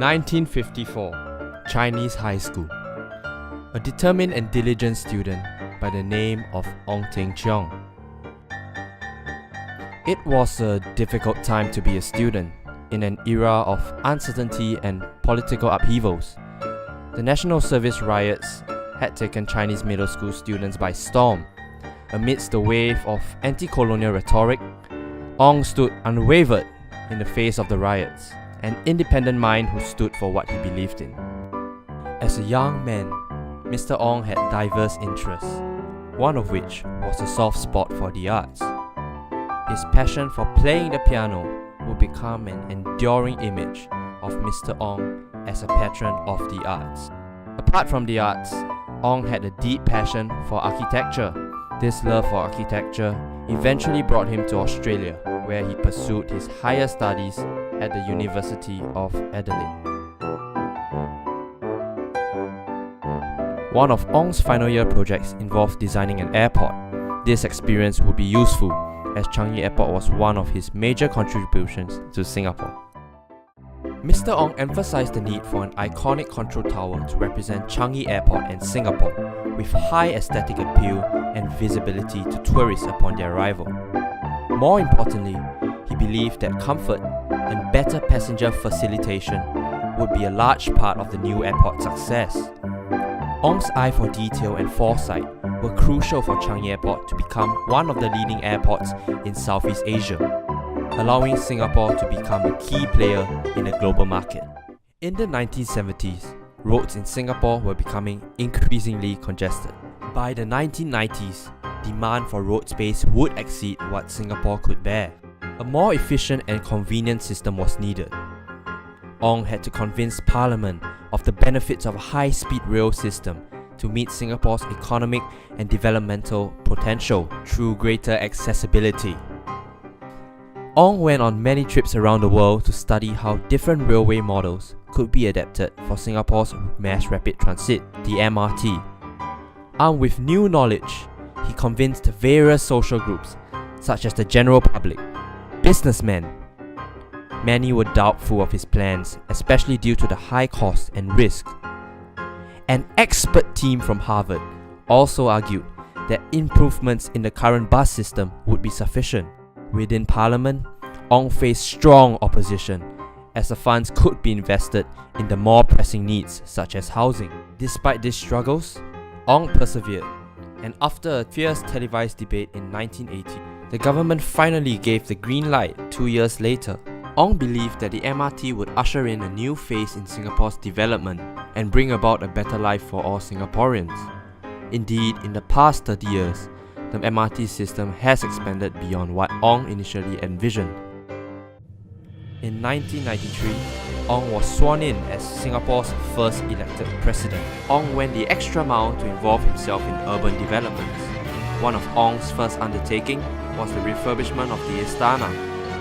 1954, Chinese High School. A determined and diligent student by the name of Ong Teng Cheong. It was a difficult time to be a student in an era of uncertainty and political upheavals. The National Service riots had taken Chinese middle school students by storm. Amidst the wave of anti-colonial rhetoric, Ong stood unwavered in the face of the riots, an independent mind who stood for what he believed in. As a young man, Mr. Ong had diverse interests, one of which was a soft spot for the arts. His passion for playing the piano would become an enduring image of Mr. Ong as a patron of the arts. Apart from the arts, Ong had a deep passion for architecture. This love for architecture eventually brought him to Australia, where he pursued his higher studies at the University of Adelaide. One of Ong's final year projects involved designing an airport. This experience would be useful, as Changi Airport was one of his major contributions to Singapore. Mr. Ong emphasized the need for an iconic control tower to represent Changi Airport and Singapore, with high aesthetic appeal and visibility to tourists upon their arrival. More importantly, he believed that comfort and better passenger facilitation would be a large part of the new airport's success. Ong's eye for detail and foresight were crucial for Changi Airport to become one of the leading airports in Southeast Asia, allowing Singapore to become a key player in the global market. In the 1970s, roads in Singapore were becoming increasingly congested. By the 1990s, demand for road space would exceed what Singapore could bear. A more efficient and convenient system was needed. Ong had to convince Parliament of the benefits of a high-speed rail system to meet Singapore's economic and developmental potential through greater accessibility. Ong went on many trips around the world to study how different railway models could be adapted for Singapore's mass rapid transit, the MRT. Armed with new knowledge, he convinced various social groups, such as the general public, businessmen. Many were doubtful of his plans, especially due to the high cost and risk. An expert team from Harvard also argued that improvements in the current bus system would be sufficient. Within Parliament, Ong faced strong opposition, as the funds could be invested in the more pressing needs such as housing. Despite these struggles, Ong persevered, and after a fierce televised debate in 1980, the government finally gave the green light 2 years later. Ong believed that the MRT would usher in a new phase in Singapore's development and bring about a better life for all Singaporeans. Indeed, in the past 30 years, the MRT system has expanded beyond what Ong initially envisioned. In 1993, Ong was sworn in as Singapore's first elected president. Ong went the extra mile to involve himself in urban developments. One of Ong's first undertaking was the refurbishment of the Istana,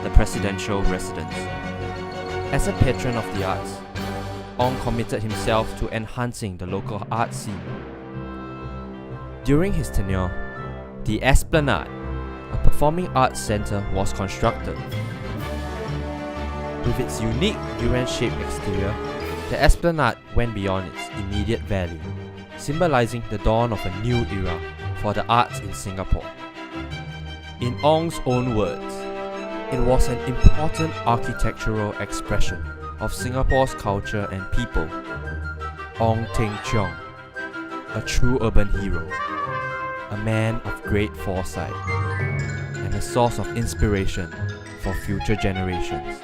the presidential residence. As a patron of the arts, Ong committed himself to enhancing the local art scene. During his tenure, the Esplanade, a performing arts centre, was constructed. With its unique durian-shaped exterior, the Esplanade went beyond its immediate value, symbolising the dawn of a new era for the arts in Singapore. In Ong's own words, it was an important architectural expression of Singapore's culture and people. Ong Teng Cheong, a true urban hero, a man of great foresight, and a source of inspiration for future generations.